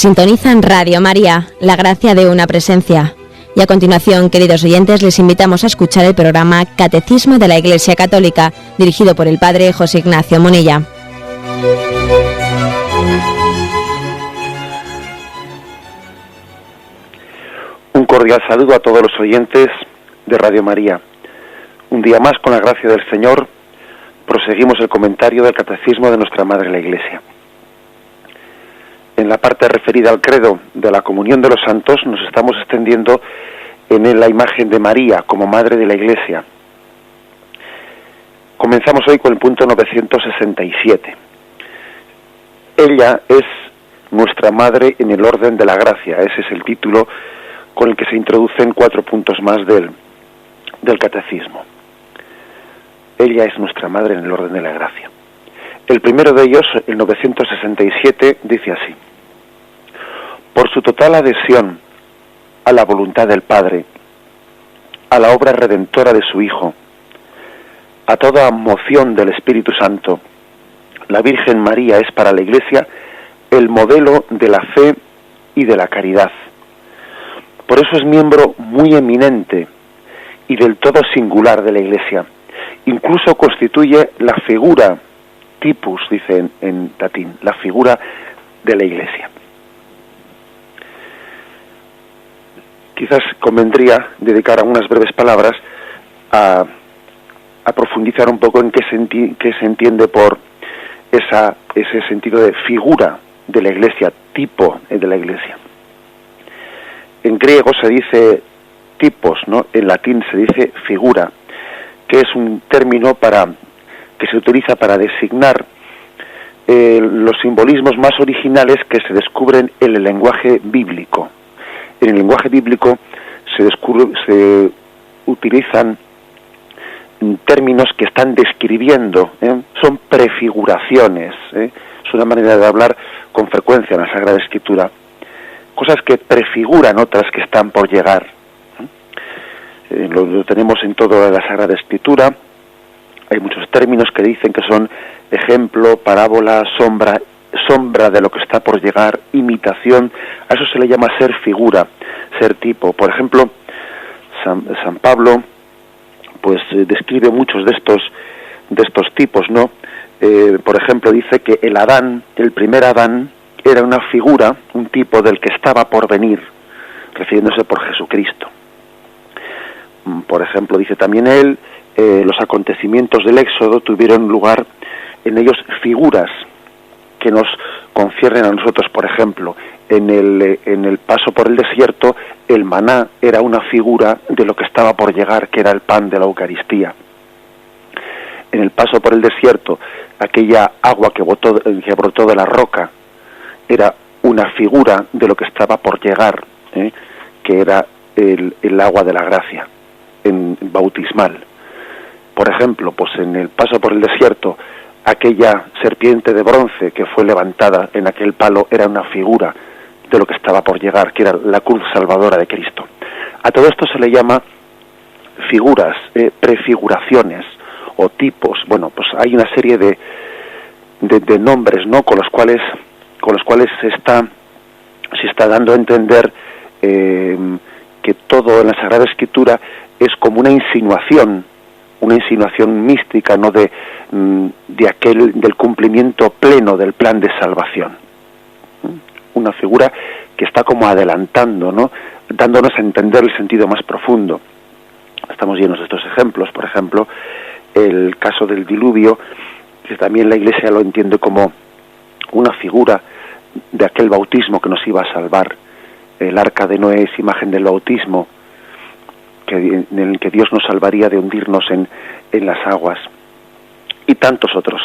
Sintonizan Radio María, la gracia de una presencia. Y a continuación, queridos oyentes, les invitamos a escuchar el programa Catecismo de la Iglesia Católica, dirigido por el Padre José Ignacio Munilla. Un cordial saludo a todos los oyentes de Radio María. Un día más, con la gracia del Señor, proseguimos el comentario del Catecismo de nuestra Madre la Iglesia. En la parte referida al credo de la comunión de los santos nos estamos extendiendo en la imagen de María como Madre de la Iglesia. Comenzamos hoy con el punto 967. Ella es nuestra Madre en el orden de la gracia. Ese es el título con el que se introducen 4 puntos más del Catecismo. Ella es nuestra Madre en el orden de la gracia. El primero de ellos, el 967, dice así: por su total adhesión a la voluntad del Padre, a la obra redentora de su Hijo, a toda moción del Espíritu Santo, la Virgen María es para la Iglesia el modelo de la fe y de la caridad. Por eso es miembro muy eminente y del todo singular de la Iglesia. Incluso constituye la figura, typus, dice en latín, la figura de la Iglesia. Quizás convendría dedicar algunas breves palabras a profundizar un poco en qué se entiende por ese sentido de figura de la Iglesia, tipo de la Iglesia. En griego se dice tipos, ¿no? En latín se dice figura, que es un término que se utiliza para designar los simbolismos más originales que se descubren en el lenguaje bíblico. En el lenguaje bíblico se utilizan términos que están describiendo, son prefiguraciones, es una manera de hablar con frecuencia en la Sagrada Escritura, cosas que prefiguran otras que están por llegar. Lo tenemos en toda la Sagrada Escritura. Hay muchos términos que dicen que son ejemplo, parábola, sombra de lo que está por llegar, imitación. A eso se le llama ser figura, ser tipo. Por ejemplo, San Pablo pues describe muchos de estos tipos, ¿no? Por ejemplo, dice que el primer Adán, era una figura, un tipo del que estaba por venir, refiriéndose por Jesucristo. Por ejemplo, dice también él, los acontecimientos del Éxodo tuvieron lugar en ellos figuras que nos conciernen a nosotros. Por ejemplo, en el paso por el desierto, el maná era una figura de lo que estaba por llegar, que era el pan de la Eucaristía. En el paso por el desierto, aquella agua que brotó de la roca era una figura de lo que estaba por llegar, que era el agua de la gracia bautismal. Por ejemplo, pues en el paso por el desierto, aquella serpiente de bronce que fue levantada en aquel palo era una figura de lo que estaba por llegar, que era la cruz salvadora de Cristo. A todo esto se le llama figuras, prefiguraciones o tipos. Bueno, pues hay una serie de nombres, ¿no?, con los cuales se está dando a entender que todo en la Sagrada Escritura es como una insinuación mística, ¿no?, del cumplimiento pleno del plan de salvación. Una figura que está como adelantando, ¿no?, dándonos a entender el sentido más profundo. Estamos llenos de estos ejemplos. Por ejemplo, el caso del diluvio, que también la Iglesia lo entiende como una figura de aquel bautismo que nos iba a salvar. El arca de Noé es imagen del bautismo, en el que Dios nos salvaría de hundirnos en las aguas. Y tantos otros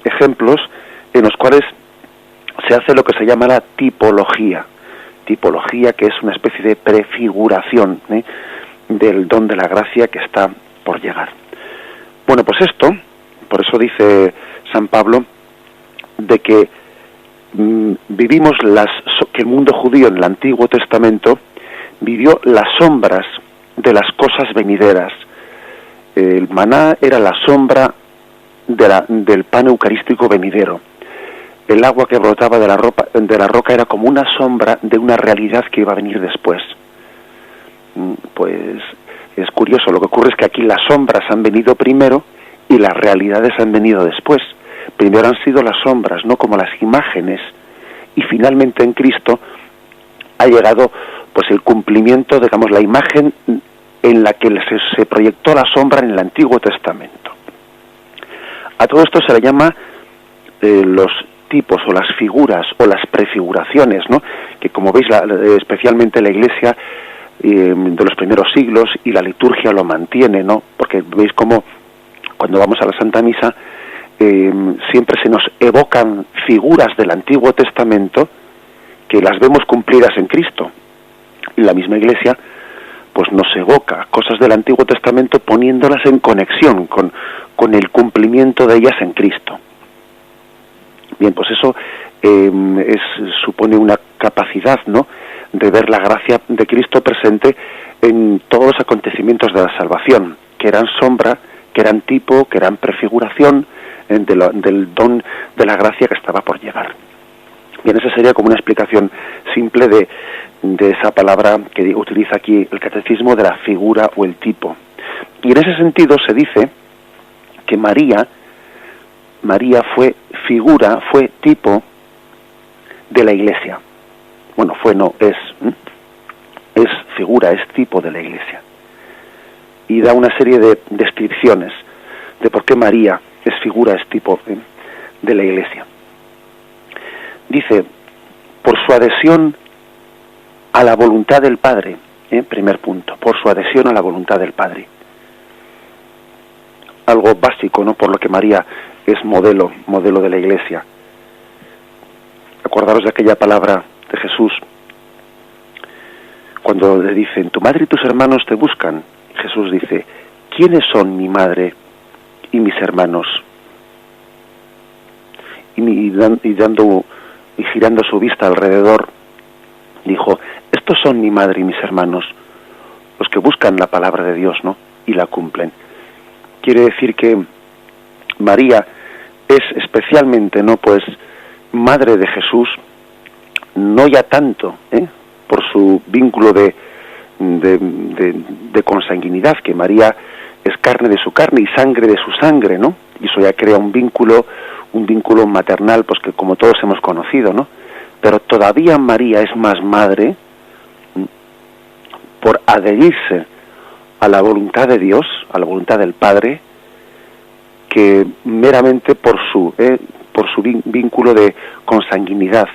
ejemplos en los cuales se hace lo que se llama la tipología, que es una especie de prefiguración del don de la gracia que está por llegar. Bueno, pues por eso dice San Pablo, de que vivimos que el mundo judío en el Antiguo Testamento vivió las sombras de las cosas venideras. El maná era la sombra del pan eucarístico venidero. el agua que brotaba de la roca era como una sombra de una realidad que iba a venir después. Pues es curioso, lo que ocurre es que aquí las sombras han venido primero y las realidades han venido después. Primero han sido las sombras, no como las imágenes, y finalmente en Cristo ha llegado pues el cumplimiento, digamos, la imagen en la que se proyectó la sombra en el Antiguo Testamento. A todo esto se le llama los tipos o las figuras o las prefiguraciones, ¿no? Que como veis, especialmente la Iglesia de los primeros siglos y la liturgia lo mantiene, ¿no? Porque veis cómo cuando vamos a la Santa Misa siempre se nos evocan figuras del Antiguo Testamento que las vemos cumplidas en Cristo. Y la misma Iglesia pues nos evoca cosas del Antiguo Testamento poniéndolas en conexión con el cumplimiento de ellas en Cristo. Bien, pues eso supone una capacidad, ¿no?, de ver la gracia de Cristo presente en todos los acontecimientos de la salvación, que eran sombra, que eran tipo, que eran prefiguración del don de la gracia que estaba por llegar. Bien, esa sería como una explicación simple de esa palabra que utiliza aquí el catecismo, de la figura o el tipo. Y en ese sentido se dice que María fue figura, fue tipo de la Iglesia. Bueno, es figura, es tipo de la Iglesia. Y da una serie de descripciones de por qué María es figura, es tipo de la Iglesia. Dice, por su adhesión a la voluntad del Padre, primer punto, por su adhesión a la voluntad del Padre. Algo básico, ¿no?, por lo que María es modelo de la Iglesia. Acordaros de aquella palabra de Jesús, cuando le dicen, tu madre y tus hermanos te buscan. Jesús dice, ¿quiénes son mi madre y mis hermanos? Y girando su vista alrededor, dijo, estos son mi madre y mis hermanos, los que buscan la palabra de Dios, ¿no?, y la cumplen. Quiere decir que María es especialmente, ¿no?, pues madre de Jesús, no ya tanto por su vínculo de consanguinidad, que María es carne de su carne y sangre de su sangre, ¿no? Y eso ya crea un vínculo maternal, pues que como todos hemos conocido, ¿no? Pero todavía María es más madre por adherirse a la voluntad de Dios, a la voluntad del Padre, que meramente por su vínculo de consanguinidad,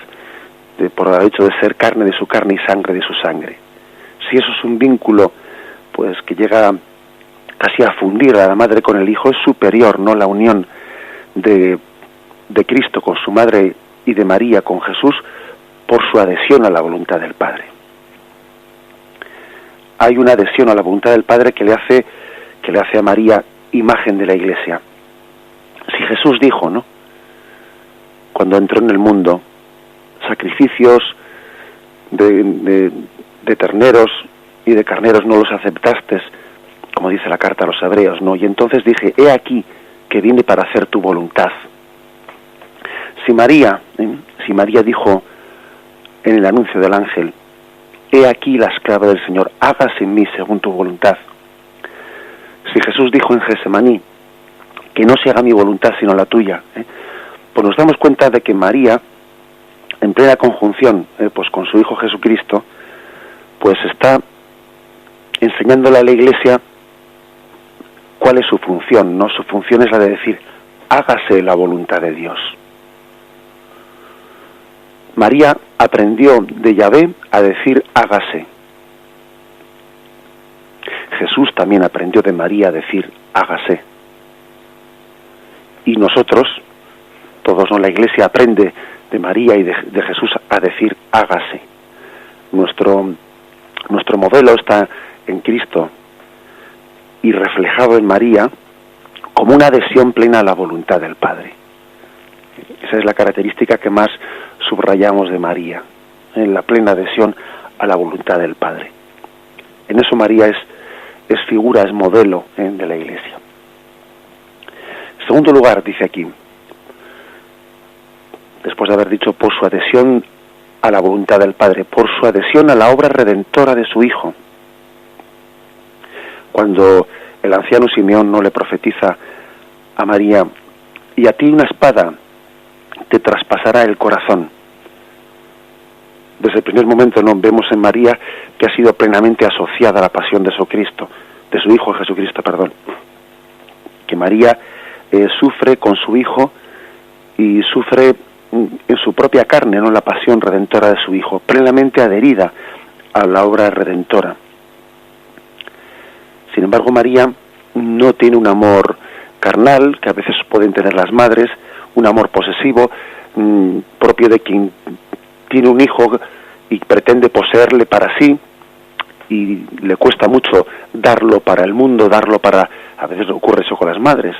por el hecho de ser carne de su carne y sangre de su sangre. Si eso es un vínculo pues que llega casi a fundir a la madre con el hijo, es superior, ¿no?, la unión de Cristo con su madre y de María con Jesús por su adhesión a la voluntad del Padre. Hay una adhesión a la voluntad del Padre que le hace a María imagen de la Iglesia. Si Jesús dijo, ¿no?, cuando entró en el mundo, sacrificios de terneros y de carneros no los aceptaste, como dice la carta a los hebreos, ¿no? Y entonces dije, he aquí que vine para hacer tu voluntad. Si María dijo en el anuncio del ángel, he aquí la esclava del Señor, hágase en mí según tu voluntad. Si Jesús dijo en Getsemaní, que no se haga mi voluntad sino la tuya, pues nos damos cuenta de que María, en plena conjunción pues con su Hijo Jesucristo, pues está enseñándole a la Iglesia cuál es su función, ¿no? Su función es la de decir, hágase la voluntad de Dios. María aprendió de Yahvé a decir, hágase. Jesús también aprendió de María a decir, hágase. Y nosotros, todos, ¿no?, la Iglesia aprende de María y de Jesús a decir, hágase. Nuestro modelo está en Cristo y reflejado en María como una adhesión plena a la voluntad del Padre. Esa es la característica que más subrayamos de María, en la plena adhesión a la voluntad del Padre. En eso María es figura, es modelo de la Iglesia. En segundo lugar, dice aquí, después de haber dicho por su adhesión a la voluntad del Padre, por su adhesión a la obra redentora de su Hijo. Cuando el anciano Simeón no le profetiza a María, y a ti una espada te traspasará el corazón. Desde el primer momento no vemos en María que ha sido plenamente asociada a la pasión de su Hijo Jesucristo, que María sufre con su Hijo y sufre en su propia carne, ¿no?, la pasión redentora de su Hijo, plenamente adherida a la obra redentora. Sin embargo, María no tiene un amor carnal, que a veces pueden tener las madres, un amor posesivo, propio de quien tiene un hijo y pretende poseerle para sí, y le cuesta mucho darlo para el mundo, a veces ocurre eso con las madres,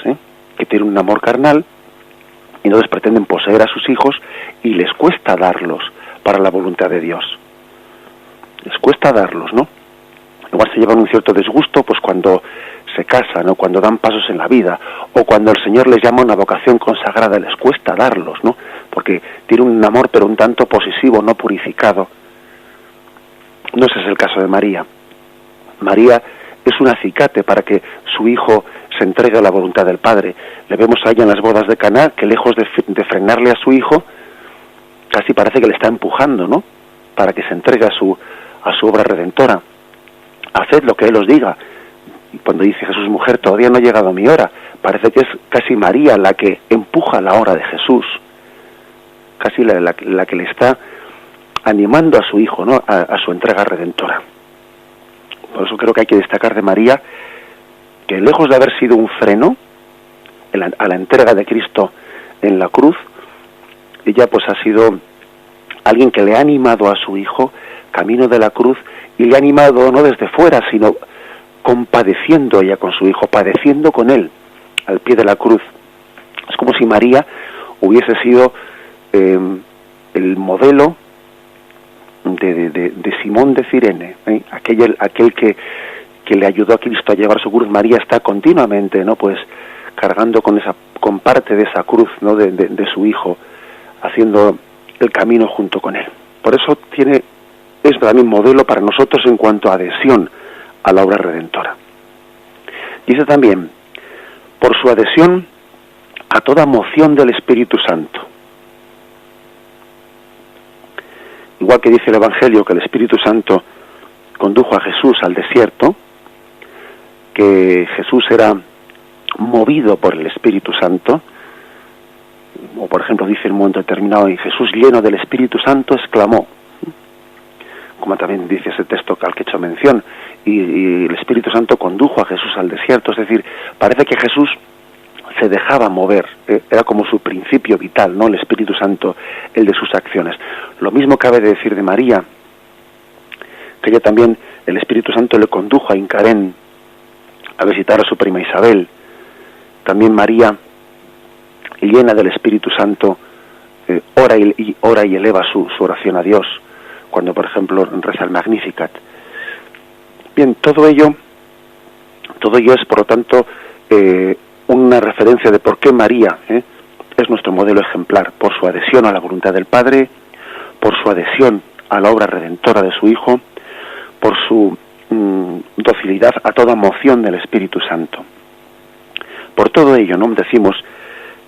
que tienen un amor carnal, y entonces pretenden poseer a sus hijos y les cuesta darlos para la voluntad de Dios. Les cuesta darlos, ¿no? Igual se llevan un cierto disgusto pues cuando se casan, o cuando dan pasos en la vida, o cuando el Señor les llama a una vocación consagrada, les cuesta darlos, ¿no? Porque tiene un amor pero un tanto posesivo, no purificado. No ese es el caso de María. María es un acicate para que su hijo se entregue a la voluntad del Padre. Le vemos a ella en las bodas de Caná, que lejos de frenarle a su hijo, casi parece que le está empujando, ¿no?, para que se entregue a su obra redentora. Haced lo que Él os diga. Y cuando dice Jesús, mujer, todavía no ha llegado mi hora, parece que es casi María la que empuja la hora de Jesús, casi la que le está animando a su hijo, ¿no?, a su entrega redentora. Por eso creo que hay que destacar de María que, lejos de haber sido un freno a la entrega de Cristo en la cruz, ella pues ha sido alguien que le ha animado a su hijo camino de la cruz, y le ha animado no desde fuera, sino compadeciendo ella con su hijo, padeciendo con él al pie de la cruz. Es como si María hubiese sido el modelo de Simón de Cirene, aquel que le ayudó a Cristo a llevar su cruz. María está continuamente, ¿no?, pues cargando con parte de esa cruz, ¿no?, de su hijo, haciendo el camino junto con él. Por eso es también modelo para nosotros en cuanto a adhesión a la obra redentora. Dice también, por su adhesión a toda moción del Espíritu Santo. Igual que dice el Evangelio que el Espíritu Santo condujo a Jesús al desierto, que Jesús era movido por el Espíritu Santo, o por ejemplo dice en un momento determinado, y Jesús, lleno del Espíritu Santo, exclamó, como también dice ese texto al que he hecho mención, y el Espíritu Santo condujo a Jesús al desierto. Es decir, parece que Jesús se dejaba mover, era como su principio vital, ¿no?, el Espíritu Santo, el de sus acciones. Lo mismo cabe de decir de María, que ella también, el Espíritu Santo le condujo a Incarén a visitar a su prima Isabel. También María, llena del Espíritu Santo, ora y eleva su oración a Dios, cuando por ejemplo reza el Magnificat. Bien, todo ello es por lo tanto una referencia de por qué María es nuestro modelo ejemplar, por su adhesión a la voluntad del Padre, por su adhesión a la obra redentora de su Hijo, por su docilidad a toda moción del Espíritu Santo. Por todo ello, ¿no?, decimos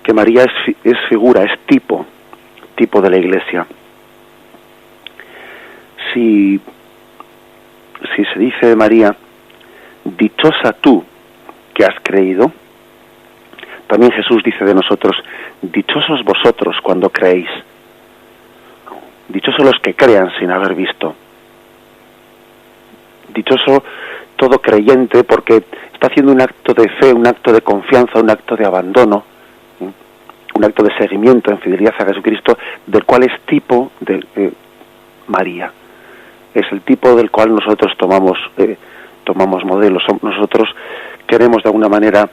que María es figura, es tipo de la Iglesia. Si se dice de María, dichosa tú que has creído, también Jesús dice de nosotros, dichosos vosotros cuando creéis, dichosos los que crean sin haber visto, dichoso todo creyente porque está haciendo un acto de fe, un acto de confianza, un acto de abandono, un acto de seguimiento en fidelidad a Jesucristo, del cual es tipo de María. Es el tipo del cual nosotros tomamos modelos. Nosotros queremos de alguna manera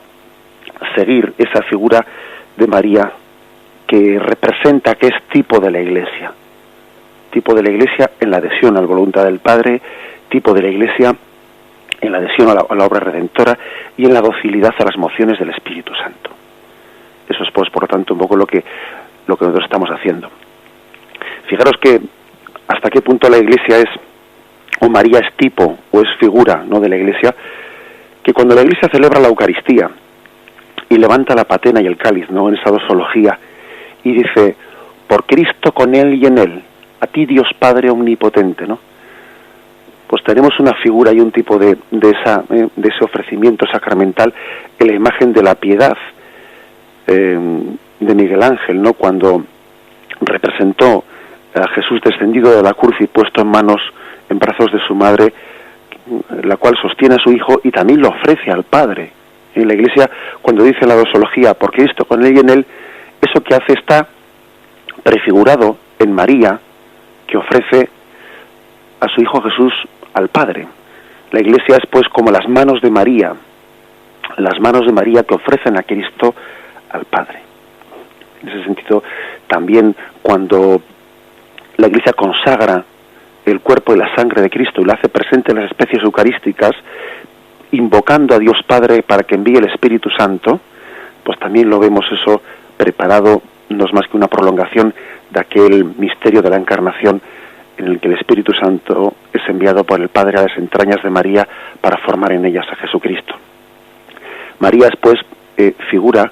seguir esa figura de María que representa, que es tipo de la Iglesia en la adhesión a la voluntad del Padre, tipo de la Iglesia en la adhesión a la obra redentora y en la docilidad a las mociones del Espíritu Santo. Eso es, pues, por lo tanto, un poco lo que lo que nosotros estamos haciendo. Fijaros que hasta qué punto la Iglesia es, o María es tipo, o es figura, ¿no?, de la Iglesia, que cuando la Iglesia celebra la Eucaristía y levanta la patena y el cáliz, ¿no?, en esa dosología, y dice: por Cristo, con Él y en Él, a ti Dios Padre omnipotente, ¿no? Pues tenemos una figura y un tipo de ese ofrecimiento sacramental en la imagen de la piedad de Miguel Ángel, ¿no?, cuando representó a Jesús descendido de la cruz y puesto en brazos de su madre, la cual sostiene a su hijo y también lo ofrece al Padre. En la Iglesia, cuando dice la dosología, por Cristo, con Él y en Él, eso que hace está prefigurado en María, que ofrece a su hijo Jesús al Padre. La Iglesia es pues como las manos de María que ofrecen a Cristo al Padre. En ese sentido, también cuando la Iglesia consagra el cuerpo y la sangre de Cristo y lo hace presente en las especies eucarísticas, invocando a Dios Padre para que envíe el Espíritu Santo, pues también lo vemos eso preparado, no es más que una prolongación de aquel misterio de la Encarnación, en el que el Espíritu Santo es enviado por el Padre a las entrañas de María para formar en ellas a Jesucristo. María es pues figura,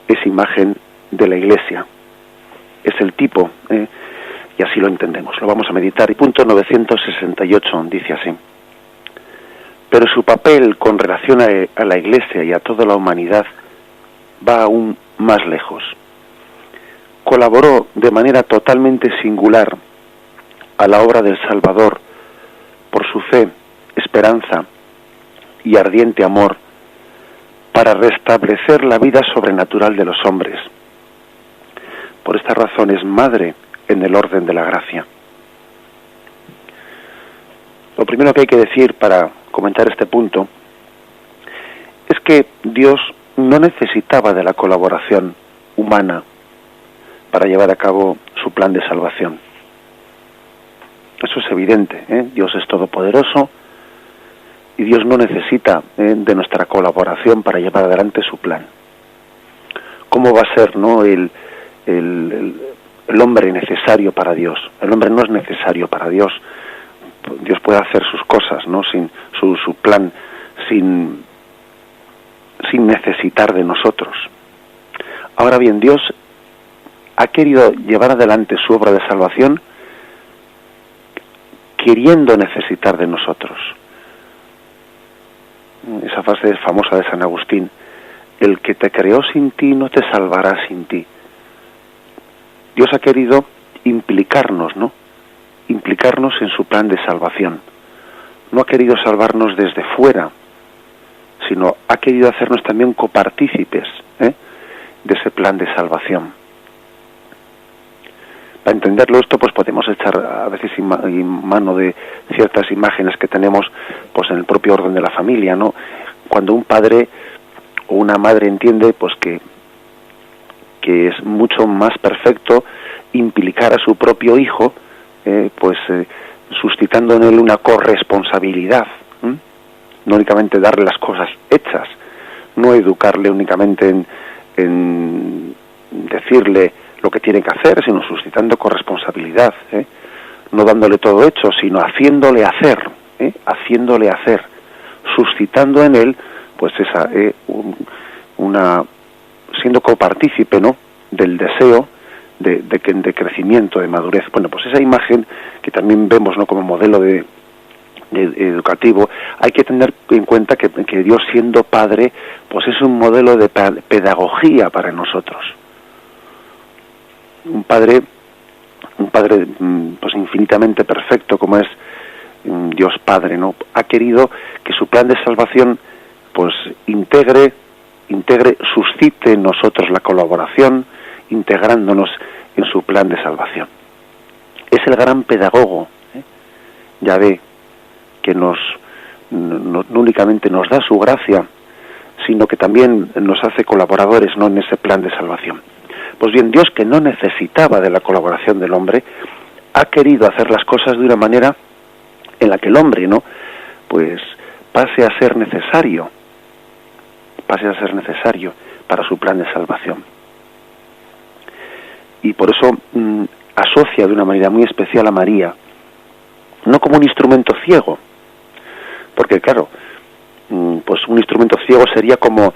es imagen de la Iglesia, es el tipo, y así lo entendemos. Lo vamos a meditar. Y punto 968 dice así: pero su papel con relación a la Iglesia y a toda la humanidad va aún más lejos. Colaboró de manera totalmente singular a la obra del Salvador por su fe, esperanza y ardiente amor para restablecer la vida sobrenatural de los hombres. Por esta razón es madre en el orden de la gracia. Lo primero que hay que decir para comentar este punto es que Dios no necesitaba de la colaboración humana para llevar a cabo su plan de salvación. Eso es evidente, Dios es todopoderoso y Dios no necesita de nuestra colaboración para llevar adelante su plan. ¿Cómo va a ser, no, el hombre necesario para Dios? El hombre no es necesario para Dios. Dios puede hacer sus cosas, ¿no?, sin su plan, sin necesitar de nosotros. Ahora bien, Dios ha querido llevar adelante su obra de salvación queriendo necesitar de nosotros. Esa frase famosa de San Agustín: el que te creó sin ti no te salvará sin ti. Dios ha querido implicarnos, ¿no?, implicarnos en su plan de salvación. No ha querido salvarnos desde fuera, sino ha querido hacernos también copartícipes de ese plan de salvación. Para entenderlo esto, pues podemos echar a veces mano de ciertas imágenes que tenemos pues en el propio orden de la familia, ¿no? Cuando un padre o una madre entiende pues que es mucho más perfecto implicar a su propio hijo, suscitando en él una corresponsabilidad, no únicamente darle las cosas hechas, no educarle únicamente en decirle lo que tiene que hacer, sino suscitando corresponsabilidad, no dándole todo hecho, sino haciéndole hacer, suscitando en él pues esa siendo copartícipe, ¿no?, del deseo de crecimiento, de madurez. Bueno, pues esa imagen que también vemos, ¿no?, como modelo educativo, hay que tener en cuenta que Dios, siendo Padre, pues es un modelo de pedagogía para nosotros. Un padre pues infinitamente perfecto como es Dios Padre, ¿no?, ha querido que su plan de salvación pues integre, suscite en nosotros la colaboración, integrándonos en su plan de salvación. Es el gran pedagogo, Yahvé, que no únicamente nos da su gracia, sino que también nos hace colaboradores, ¿no?, en ese plan de salvación. Pues bien, Dios, que no necesitaba de la colaboración del hombre, ha querido hacer las cosas de una manera en la que el hombre, ¿no?, pues pase a ser necesario para su plan de salvación. y por eso asocia de una manera muy especial a María, no como un instrumento ciego, porque claro, pues un instrumento ciego sería como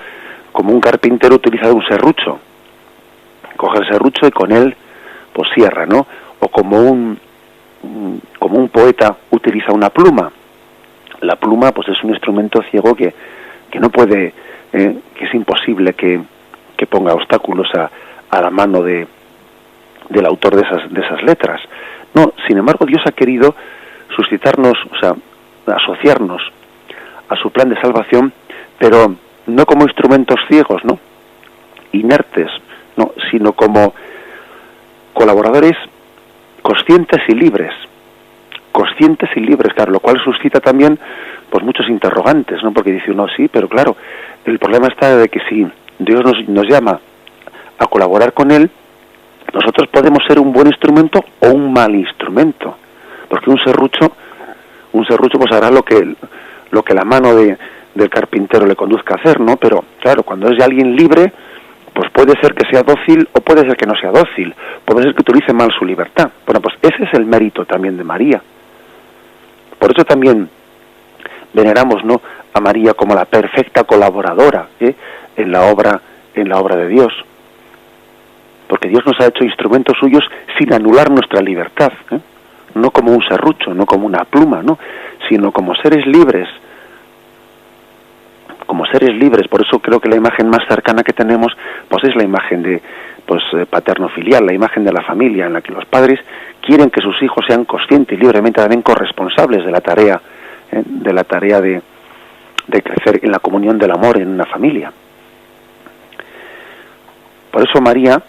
un carpintero utiliza un serrucho, coge el serrucho y con él pues cierra, ¿no? O como un poeta utiliza una pluma. La pluma pues es un instrumento ciego que no puede, que es imposible que ponga obstáculos a la mano del autor de esas letras. No, sin embargo, Dios ha querido suscitarnos, o sea, asociarnos a su plan de salvación, pero no como instrumentos ciegos, ¿no? Inertes, no, sino como colaboradores conscientes y libres, claro, lo cual suscita también pues muchos interrogantes, ¿no? Porque dice uno, sí, pero claro, el problema está de que si Dios nos llama a colaborar con Él, nosotros podemos ser un buen instrumento o un mal instrumento, porque un serrucho pues hará lo que la mano del carpintero le conduzca a hacer, ¿no? Pero claro, cuando es de alguien libre, pues puede ser que sea dócil o puede ser que no sea dócil, puede ser que utilice mal su libertad. Bueno, pues ese es el mérito también de María. Por eso también veneramos, ¿no?, a María como la perfecta colaboradora en la obra de Dios, porque Dios nos ha hecho instrumentos suyos sin anular nuestra libertad, no como un serrucho, no como una pluma, ¿no?, sino como seres libres. Por eso creo que la imagen más cercana que tenemos pues es la imagen de paterno-filial, la imagen de la familia, en la que los padres quieren que sus hijos sean conscientes y libremente también corresponsables de la tarea de crecer en la comunión del amor en una familia. Por eso María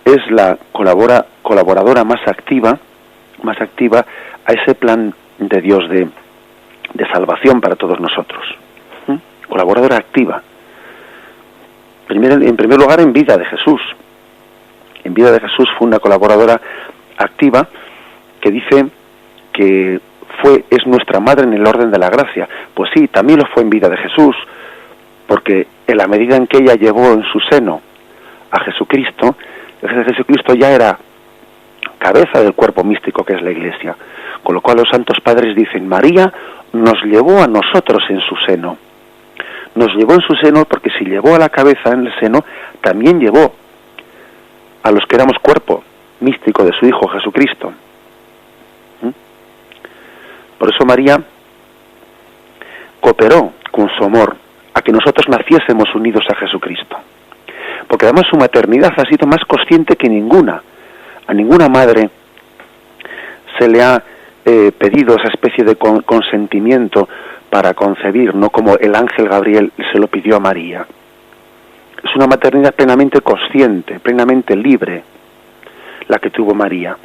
es la colaboradora más activa a ese plan de Dios de salvación para todos nosotros. Colaboradora activa. En primer lugar, en vida de Jesús. En vida de Jesús fue una colaboradora activa que dice que es nuestra madre en el orden de la gracia. Pues sí, también lo fue en vida de Jesús, porque en la medida en que ella llevó en su seno a Jesucristo, Jesucristo ya era cabeza del cuerpo místico que es la Iglesia. Con lo cual los santos padres dicen, María nos llevó a nosotros en su seno. Nos llevó en su seno porque si llevó a la cabeza en el seno, también llevó a los que éramos cuerpo místico de su Hijo Jesucristo. Por eso María cooperó con su amor a que nosotros naciésemos unidos a Jesucristo. Porque además su maternidad ha sido más consciente que ninguna. A ninguna madre se le ha pedido esa especie de consentimiento para concebir, no como el ángel Gabriel se lo pidió a María. Es una maternidad plenamente consciente, plenamente libre, la que tuvo María.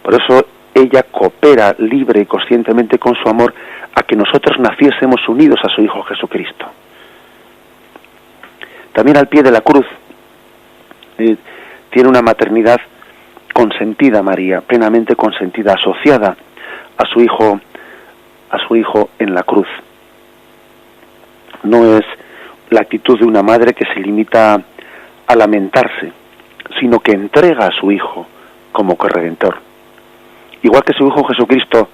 Por eso ella coopera libre y conscientemente con su amor a que nosotros naciésemos unidos a su Hijo Jesucristo. También al pie de la cruz tiene una maternidad consentida María, plenamente consentida, asociada a su Hijo en la cruz. No es la actitud de una madre que se limita a lamentarse, sino que entrega a su Hijo como corredentor. Igual que su Hijo Jesucristo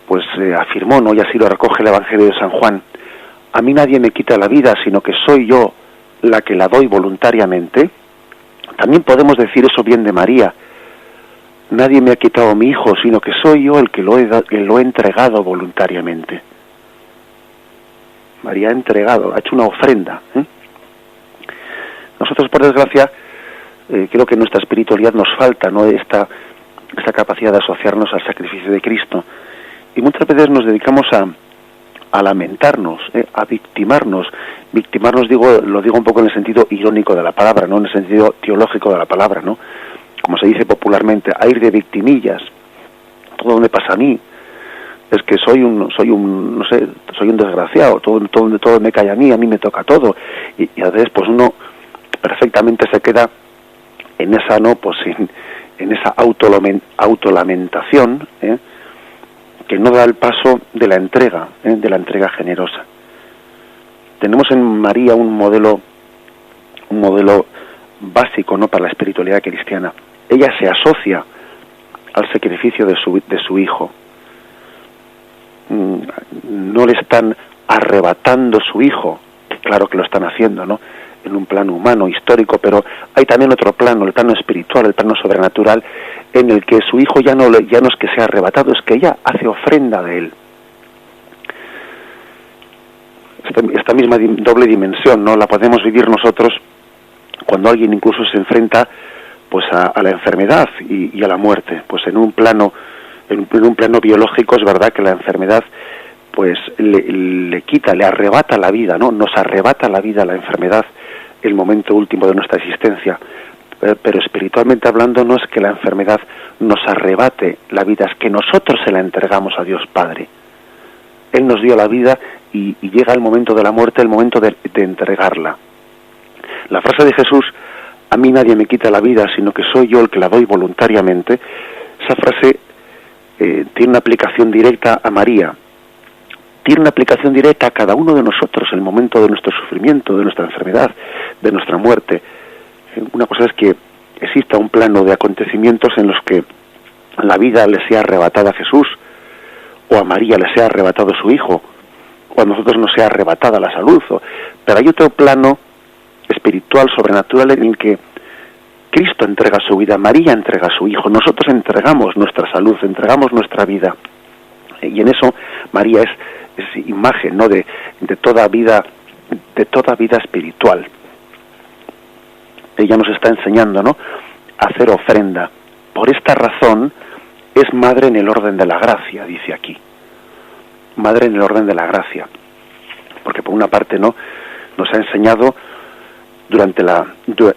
pues afirmó, ¿no?, y así lo recoge el Evangelio de San Juan, a mí nadie me quita la vida, sino que soy yo la que la doy voluntariamente. También podemos decir eso bien de María. Nadie me ha quitado a mi hijo, sino que soy yo el que lo he entregado voluntariamente. María ha entregado, ha hecho una ofrenda. Nosotros, por desgracia, creo que en nuestra espiritualidad nos falta, ¿no?, esta capacidad de asociarnos al sacrificio de Cristo. Y muchas veces nos dedicamos a lamentarnos, a victimarnos. Victimarnos, lo digo un poco en el sentido irónico de la palabra, no en el sentido teológico de la palabra, ¿no? Como se dice popularmente, a ir de victimillas. Todo me pasa a mí. Es que soy un desgraciado. Todo me cae a mí me toca todo. Y a veces, pues uno perfectamente se queda en esa, ¿no?, pues en esa autolamentación, que no da el paso de la entrega generosa. Tenemos en María un modelo básico, ¿no?, para la espiritualidad cristiana. Ella se asocia al sacrificio de su hijo. No le están arrebatando su hijo, que claro que lo están haciendo, ¿no?, en un plano humano, histórico, pero hay también otro plano, el plano espiritual, el plano sobrenatural, en el que su hijo ya no es que sea arrebatado, es que ella hace ofrenda de él. Esta misma doble dimensión, ¿no?, la podemos vivir nosotros cuando alguien incluso se enfrenta pues a la enfermedad y a la muerte. Pues en un plano biológico es verdad que la enfermedad pues le quita, le arrebata la vida, ¿no? Nos arrebata la vida la enfermedad, el momento último de nuestra existencia. Pero espiritualmente hablando, no es que la enfermedad nos arrebate la vida, es que nosotros se la entregamos a Dios Padre. Él nos dio la vida y llega el momento de la muerte, el momento de entregarla. La frase de Jesús, a mí nadie me quita la vida, sino que soy yo el que la doy voluntariamente, esa frase tiene una aplicación directa a María, tiene una aplicación directa a cada uno de nosotros, en el momento de nuestro sufrimiento, de nuestra enfermedad, de nuestra muerte. Una cosa es que exista un plano de acontecimientos en los que la vida le sea arrebatada a Jesús, o a María le sea arrebatado su hijo, o a nosotros nos sea arrebatada la salud. Pero hay otro plano espiritual, sobrenatural, en el que Cristo entrega su vida, María entrega a su hijo, nosotros entregamos nuestra salud, entregamos nuestra vida. Y en eso María es imagen, ¿no?, de toda vida espiritual. Ella nos está enseñando, ¿no?, a hacer ofrenda. Por esta razón es madre en el orden de la gracia, dice aquí. Madre en el orden de la gracia. Porque por una parte, ¿no?, nos ha enseñado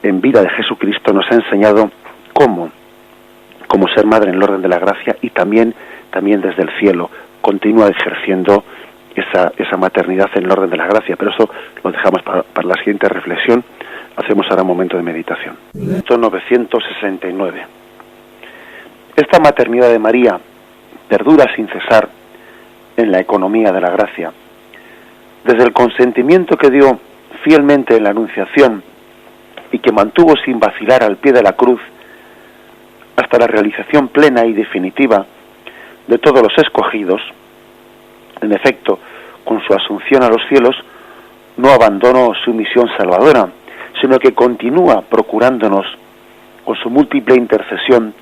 en vida de Jesucristo, nos ha enseñado cómo ser madre en el orden de la gracia, y también desde el cielo continúa ejerciendo esa maternidad en el orden de la gracia. Pero eso lo dejamos para la siguiente reflexión. Hacemos ahora un momento de meditación. 969. Esta maternidad de María perdura sin cesar en la economía de la gracia. Desde el consentimiento que dio fielmente en la Anunciación y que mantuvo sin vacilar al pie de la cruz, hasta la realización plena y definitiva de todos los escogidos, en efecto, con su asunción a los cielos, no abandonó su misión salvadora, sino que continúa procurándonos, con su múltiple intercesión,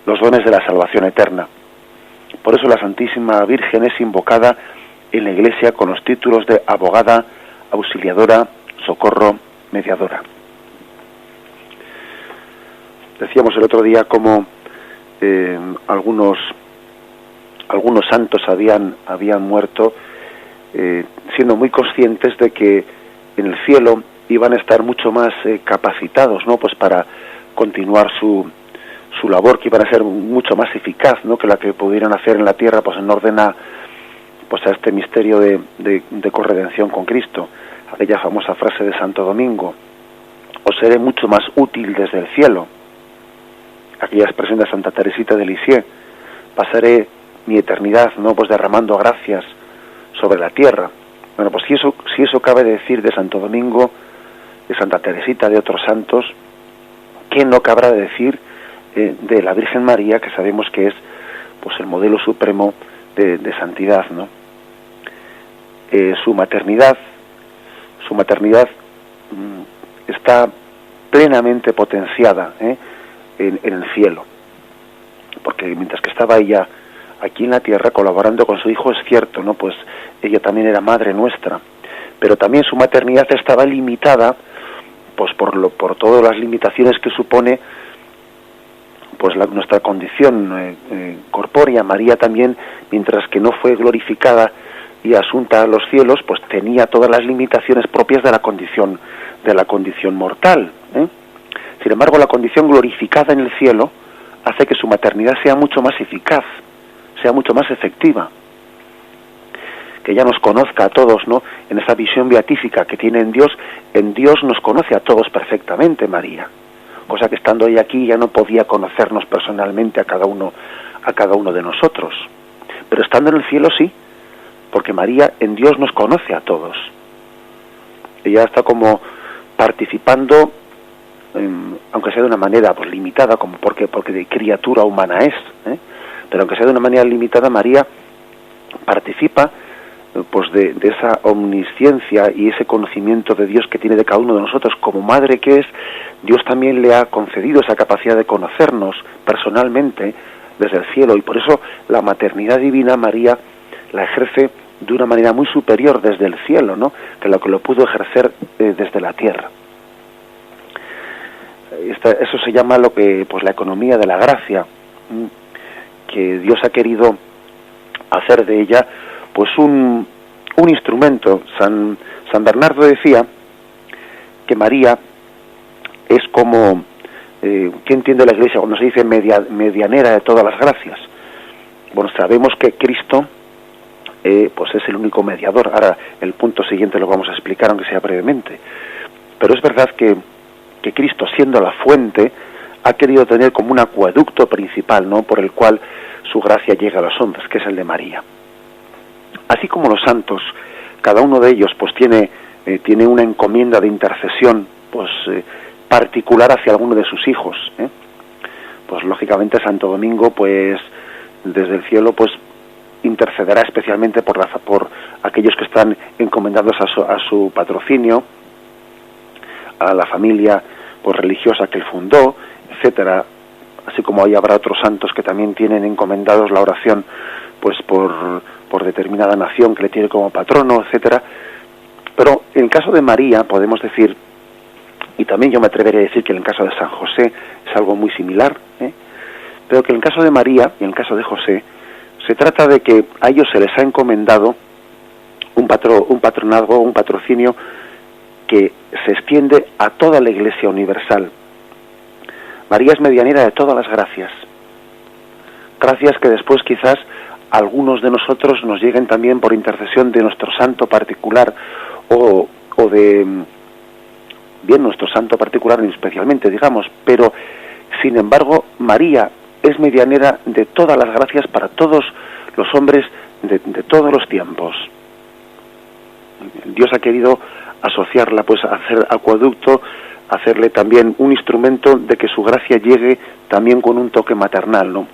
los dones de la salvación eterna. Por eso la Santísima Virgen es invocada en la Iglesia con los títulos de abogada, auxiliadora, socorro, mediadora. Decíamos el otro día cómo algunos santos habían muerto siendo muy conscientes de que en el cielo iban a estar mucho más capacitados, ¿no?, pues para continuar su labor, que iban a ser mucho más eficaz, ¿no?, que la que pudieran hacer en la tierra, pues en orden a este misterio de corredención con Cristo. Aquella famosa frase de Santo Domingo: os seré mucho más útil desde el cielo. Aquella expresión de Santa Teresita de Lisieux: pasaré mi eternidad, ¿no?, pues derramando gracias sobre la tierra. Bueno, pues si eso cabe de decir de Santo Domingo, de Santa Teresita, de otros santos, ¿qué no cabrá de decir de la Virgen María, que sabemos que es pues el modelo supremo de santidad, ¿no? Su maternidad está plenamente potenciada en el cielo, porque mientras que estaba ella aquí en la tierra colaborando con su hijo, es cierto, ¿no?, pues ella también era madre nuestra, pero también su maternidad estaba limitada pues por todas las limitaciones que supone pues nuestra condición corpórea. María también, mientras que no fue glorificada y asunta a los cielos, pues tenía todas las limitaciones propias de la condición mortal. Sin embargo, la condición glorificada en el cielo hace que su maternidad sea mucho más eficaz, sea mucho más efectiva, que ella nos conozca a todos, ¿no?, en esa visión beatífica que tiene en Dios nos conoce a todos perfectamente María, cosa que estando ella aquí ya no podía conocernos personalmente a cada uno de nosotros, pero estando en el cielo sí, porque María en Dios nos conoce a todos. Ella está como participando aunque sea de una manera pues limitada, como porque de criatura humana es, pero aunque sea de una manera limitada, María participa pues de esa omnisciencia y ese conocimiento de Dios que tiene de cada uno de nosotros. Como madre que es, Dios también le ha concedido esa capacidad de conocernos personalmente desde el cielo, y por eso la maternidad divina María la ejerce de una manera muy superior desde el cielo, ¿no?, que lo pudo ejercer desde la tierra. Eso se llama pues la economía de la gracia, que Dios ha querido hacer de ella pues un instrumento. San Bernardo decía que María es como, ¿qué entiende la Iglesia cuando se dice medianera de todas las gracias? Bueno, sabemos que Cristo pues es el único mediador. Ahora el punto siguiente lo vamos a explicar, aunque sea brevemente. Pero es verdad que Cristo, siendo la fuente, ha querido tener como un acueducto principal, ¿no?, por el cual su gracia llega a los hombres, que es el de María. Así como los santos, cada uno de ellos pues tiene una encomienda de intercesión pues particular hacia alguno de sus hijos, pues lógicamente Santo Domingo pues desde el cielo pues intercederá especialmente por aquellos que están encomendados a su patrocinio, a la familia pues religiosa que él fundó, etcétera. Así como ahí habrá otros santos que también tienen encomendados la oración pues por determinada nación que le tiene como patrono, etcétera. Pero en el caso de María podemos decir, y también yo me atrevería a decir que en el caso de San José es algo muy similar, pero que en el caso de María y en el caso de José se trata de que a ellos se les ha encomendado un patronazgo, un patrocinio que se extiende a toda la Iglesia universal. María es medianera de todas las gracias, gracias que después quizás algunos de nosotros nos lleguen también por intercesión de nuestro santo particular o de nuestro santo particular especialmente, digamos, pero sin embargo María es medianera de todas las gracias para todos los hombres de todos los tiempos. Dios ha querido asociarla pues a hacer acueducto, hacerle también un instrumento de que su gracia llegue también con un toque maternal, ¿no?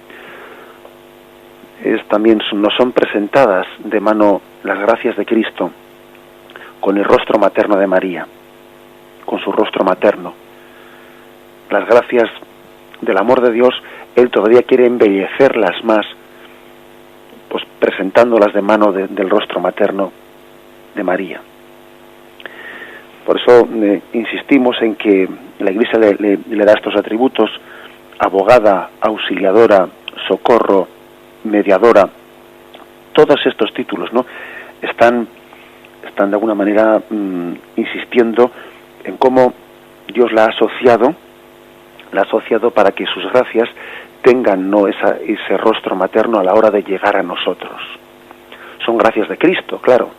También nos son presentadas de mano las gracias de Cristo con el rostro materno de María, con su rostro materno. Las gracias del amor de Dios, Él todavía quiere embellecerlas más, pues presentándolas de mano del rostro materno de María. Por eso insistimos en que la Iglesia le da estos atributos: abogada, auxiliadora, socorro, mediadora. Todos estos títulos, ¿no?, están de alguna manera insistiendo en cómo Dios la ha asociado para que sus gracias tengan, ¿no?, ese rostro materno a la hora de llegar a nosotros. Son gracias de Cristo, claro,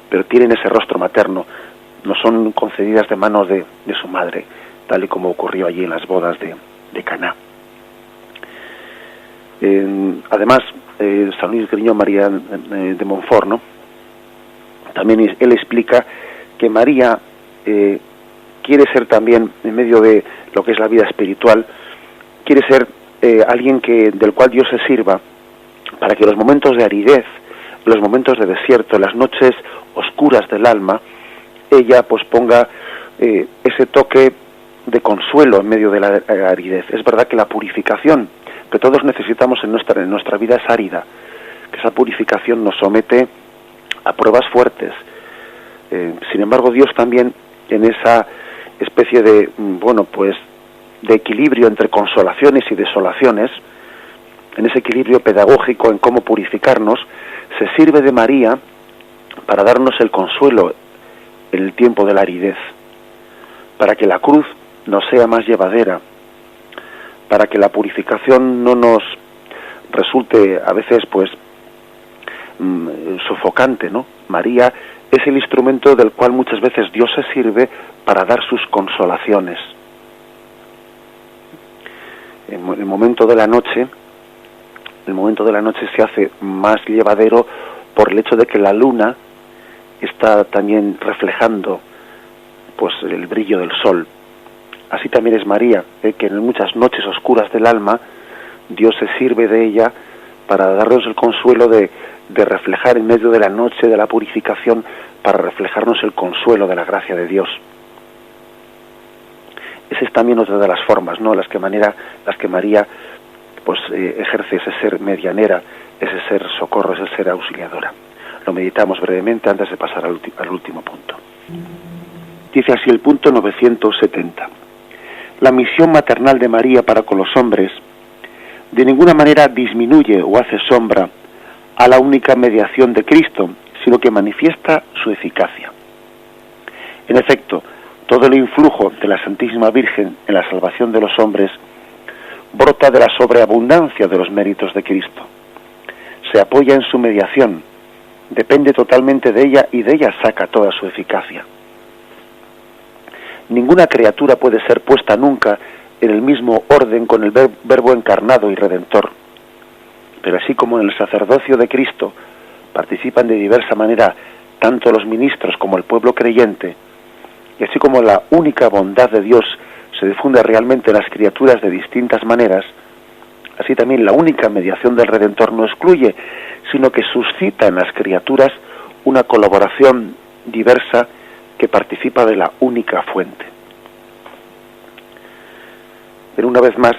pero tienen ese rostro materno, no son concedidas de manos de su madre, tal y como ocurrió allí en las bodas de Caná. Además, San Luis Griñón María de Montfort, ¿no?, también él explica que María quiere ser también, en medio de lo que es la vida espiritual, quiere ser alguien del cual Dios se sirva para que los momentos de aridez, los momentos de desierto, las noches oscuras del alma, ella pues ponga ese toque de consuelo en medio de la aridez. Es verdad que la purificación que todos necesitamos en nuestra vida es árida, que esa purificación nos somete a pruebas fuertes. Sin embargo, Dios también, en esa especie de de equilibrio entre consolaciones y desolaciones, en ese equilibrio pedagógico en cómo purificarnos, se sirve de María para darnos el consuelo en el tiempo de la aridez, para que la cruz nos sea más llevadera, para que la purificación no nos resulte a veces sofocante, ¿no? María es el instrumento del cual muchas veces Dios se sirve para dar sus consolaciones. El momento de la noche se hace más llevadero por el hecho de que la luna está también reflejando pues el brillo del sol. así también es María, que en muchas noches oscuras del alma Dios se sirve de ella para darnos el consuelo de reflejar en medio de la noche de la purificación, para reflejarnos el consuelo de la gracia de Dios. Esa es también otra de las formas, ¿no?, las que María pues ejerce ese ser medianera, ese ser socorro, ese ser auxiliadora. Lo meditamos brevemente antes de pasar al último punto. Dice así el punto 970. La misión maternal de María para con los hombres de ninguna manera disminuye o hace sombra a la única mediación de Cristo, sino que manifiesta su eficacia. En efecto, todo el influjo de la Santísima Virgen en la salvación de los hombres brota de la sobreabundancia de los méritos de Cristo. Se apoya en su mediación, depende totalmente de ella y de ella saca toda su eficacia. Ninguna criatura puede ser puesta nunca en el mismo orden con el Verbo encarnado y Redentor. Pero así como en el sacerdocio de Cristo participan de diversa manera tanto los ministros como el pueblo creyente, y así como la única bondad de Dios se difunde realmente en las criaturas de distintas maneras, así también la única mediación del Redentor no excluye, sino que suscita en las criaturas una colaboración diversa que participa de la única fuente. Pero una vez más,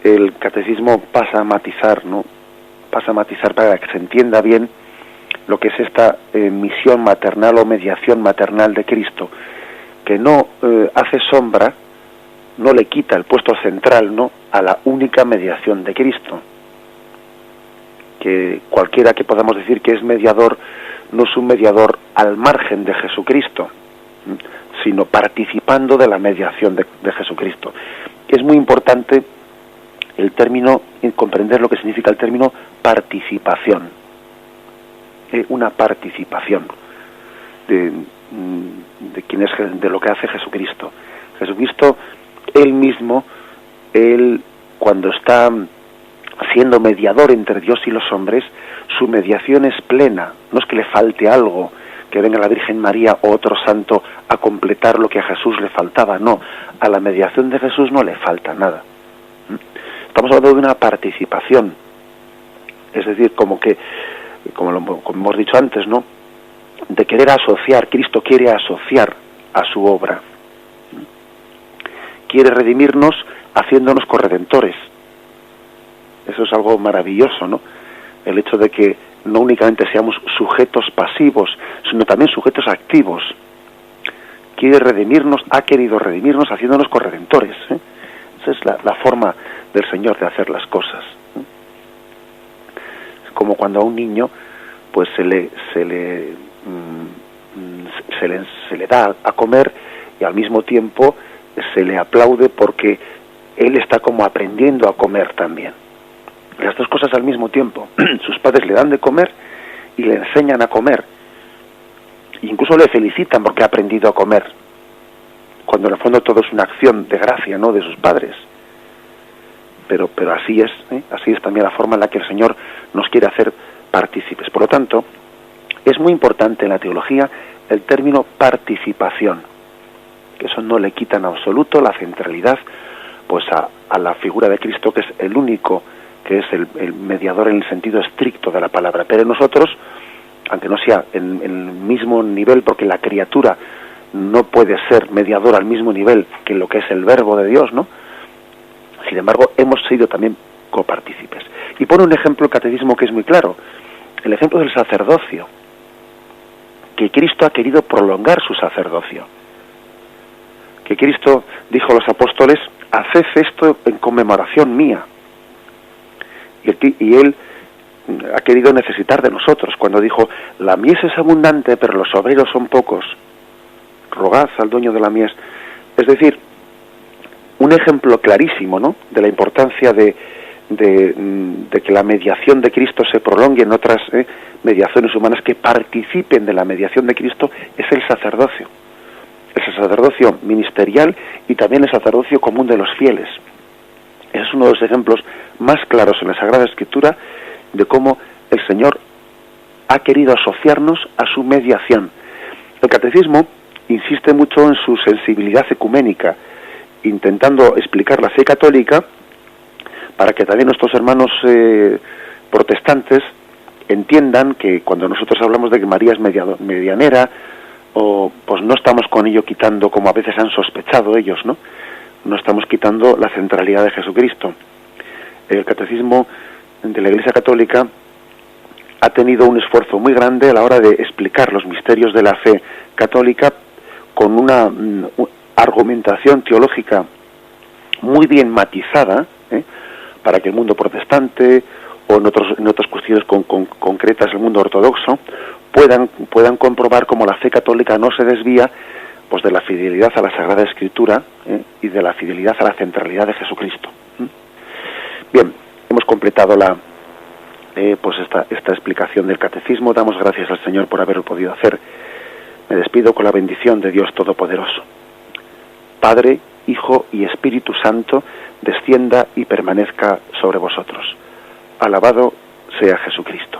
el catecismo pasa a matizar, ¿no?, pasa a matizar para que se entienda bien lo que es esta misión maternal o mediación maternal de Cristo, que no hace sombra, no le quita el puesto central, ¿no?, a la única mediación de Cristo. Que cualquiera que podamos decir que es mediador, no es un mediador al margen de Jesucristo, sino participando de la mediación de Jesucristo. Es muy importante el término, comprender lo que significa el término participación. Una participación de quién es, de lo que hace Jesucristo. Jesucristo, él mismo, cuando está siendo mediador entre Dios y los hombres, su mediación es plena. No es que le falte algo, que venga la Virgen María o otro santo a completar lo que a Jesús le faltaba. No, a la mediación de Jesús no le falta nada. Estamos hablando de una participación, es decir, como hemos dicho antes, ¿no?, de querer asociar. Cristo quiere asociar a su obra, quiere redimirnos haciéndonos corredentores. Eso es algo maravilloso, ¿no?, el hecho de que no únicamente seamos sujetos pasivos, sino también sujetos activos. Quiere redimirnos, ha querido redimirnos haciéndonos corredentores, ¿eh? Esa es la forma del Señor de hacer las cosas. Es como cuando a un niño pues se le da a comer y al mismo tiempo se le aplaude porque él está como aprendiendo a comer también. Las dos cosas al mismo tiempo. Sus padres le dan de comer y le enseñan a comer. Incluso le felicitan porque ha aprendido a comer, cuando en el fondo todo es una acción de gracia, ¿no?, de sus padres. Pero así es también la forma en la que el Señor nos quiere hacer partícipes. Por lo tanto, es muy importante en la teología el término participación, que eso no le quita en absoluto la centralidad pues a la figura de Cristo, que es el único, que es el mediador en el sentido estricto de la palabra. Pero nosotros, aunque no sea en el mismo nivel, porque la criatura no puede ser mediador al mismo nivel que lo que es el Verbo de Dios, ¿no?, sin embargo, hemos sido también copartícipes. Y pone un ejemplo el catecismo que es muy claro, el ejemplo del sacerdocio, que Cristo ha querido prolongar su sacerdocio. Que Cristo dijo a los apóstoles: haced esto en conmemoración mía. Y Él ha querido necesitar de nosotros, cuando dijo: la mies es abundante, pero los obreros son pocos. Rogad al dueño de la mies. Es decir, un ejemplo clarísimo, ¿no?, de la importancia de que la mediación de Cristo se prolongue en otras mediaciones humanas que participen de la mediación de Cristo, es el sacerdocio ministerial y también el sacerdocio común de los fieles. Ese es uno de los ejemplos más claros en la Sagrada Escritura de cómo el Señor ha querido asociarnos a su mediación. El catecismo insiste mucho en su sensibilidad ecuménica intentando explicar la fe católica para que también nuestros hermanos protestantes entiendan que cuando nosotros hablamos de que María es medianera, o pues no estamos con ello quitando, como a veces han sospechado ellos, no estamos quitando la centralidad de Jesucristo. El catecismo de la Iglesia Católica ha tenido un esfuerzo muy grande a la hora de explicar los misterios de la fe católica con una argumentación teológica muy bien matizada, para que el mundo protestante o en otras cuestiones concretas el mundo ortodoxo puedan comprobar cómo la fe católica no se desvía pues de la fidelidad a la Sagrada Escritura y de la fidelidad a la centralidad de Jesucristo. Bien, hemos completado esta explicación del catecismo. Damos gracias al Señor por haberlo podido hacer. Me despido con la bendición de Dios Todopoderoso. Padre, Hijo y Espíritu Santo, descienda y permanezca sobre vosotros. Alabado sea Jesucristo.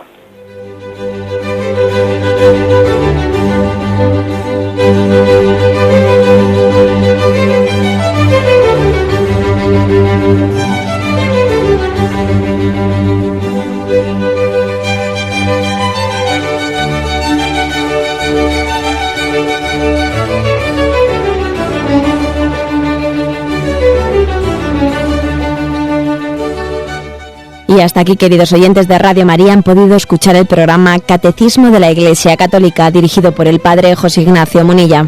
Y hasta aquí, queridos oyentes de Radio María, han podido escuchar el programa Catecismo de la Iglesia Católica, dirigido por el Padre José Ignacio Munilla.